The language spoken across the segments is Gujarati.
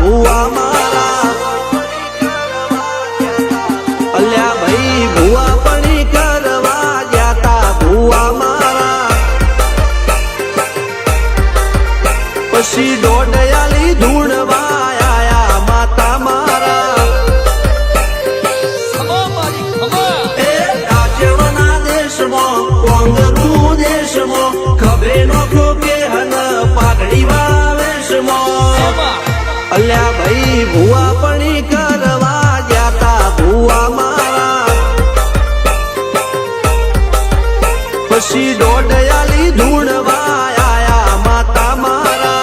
ભુવા મારા અલ્યા ભાઈ ભુવા પણી કરવા જાતા ભુવા મારા પછી દોડયાલી ધૂણવા આયા માતા મારા એ રાજવના દેશમાં કોંગતું દેશમાં ખભે નોખો કે હન પાઘડી વાવેશમાં અલ્યા ભાઈ ભુવા પણી કરવા જાતા ભુવા મારા પછી દોડયાલી ધૂણવા આયા માતા મારા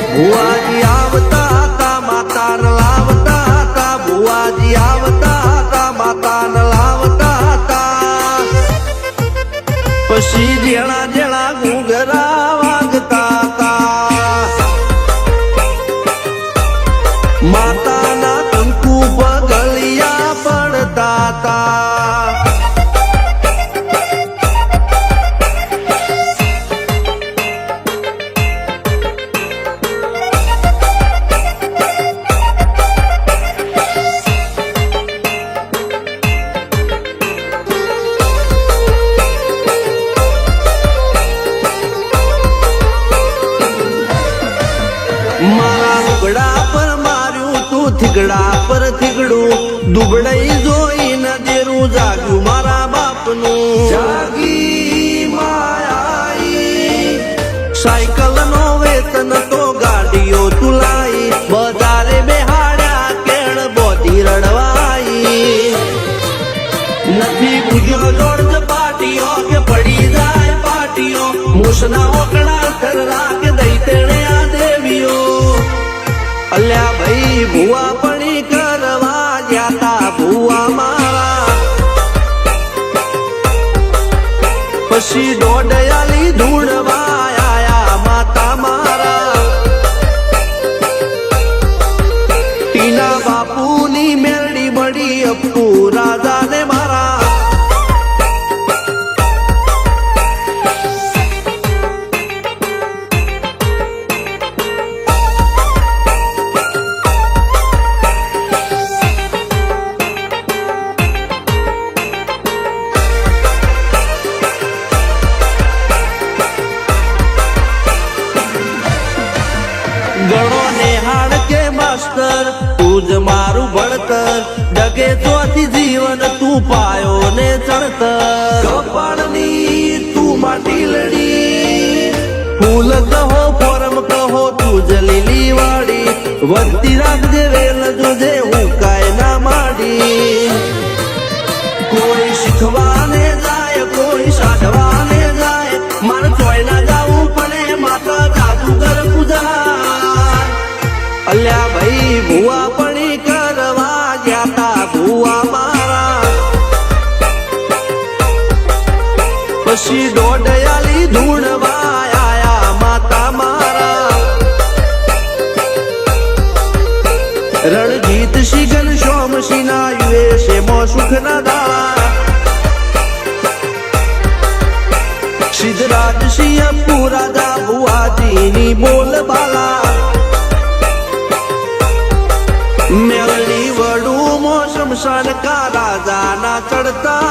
ભુવાજી આવતા હતા માતાને લાવતા હતા ભુવાજી આવતા હતા માતાને લાવતા હતા પછી જેણા જેણા ઘૂંઘરા વાગતા હતા માતાના કંકુ પગલિયા પડતા હતા મારા લુગડા પર માર્યું તું થીગડા પર થીગડું દુબળઈ જોઈને દેરું જાગ્યું મારા બાપનું જાગી માયાઈ સાયકલ નો વેતન તો ગાડીઓ તુલાઈ બજારે બેહાડ્યા કેળ બોધી રડવાઈ નથી બુજ્યો જોડ પાટીઓ કે પડી જાય પાટીઓ મૂસના ઓકડા થરરા કે દઈ તેણે આ દેવીઓ અલ્યા ભાઈ ભુવા પણી કરવા જાતા ભુવા મારા પછી દોડયાલી ધૂણવા આયા માતા મારા ટીના બાપુની મેરડી મળી અપ્પુ રાજાને મારા ગણો નેહાળ કે માસ્તર તું જ મારું ભણતર ડગે ચોથી જીવન તું પાયો ને ચણતર કપાળની તું માટી લડી ફૂલ કહો ફોરમ કહો તું જ લીલી વાડી વધતી રાખજે વેલ જોજે હું કાય ના માડી કોઈ શીખવાને જાય કોઈ સાધવાને જાય મારે ચોય ના જાવું પડે માતા જાદુગર પૂજા અલ્યા ભાઈ ભુવા પણી કરવા જાતા ભુવા મારા પછી દોડયાલી ધૂણવા આયા માતા મારા રણજીત સિંહ સોમસિંહ ના યુએસએ માં સુખ ના દાળા સિદ્ધરાજસિંહ પુરાદા ભુવાજીની બોલ બાલા મેલડી વડું મોસમ સનકા રાજાના ચડતા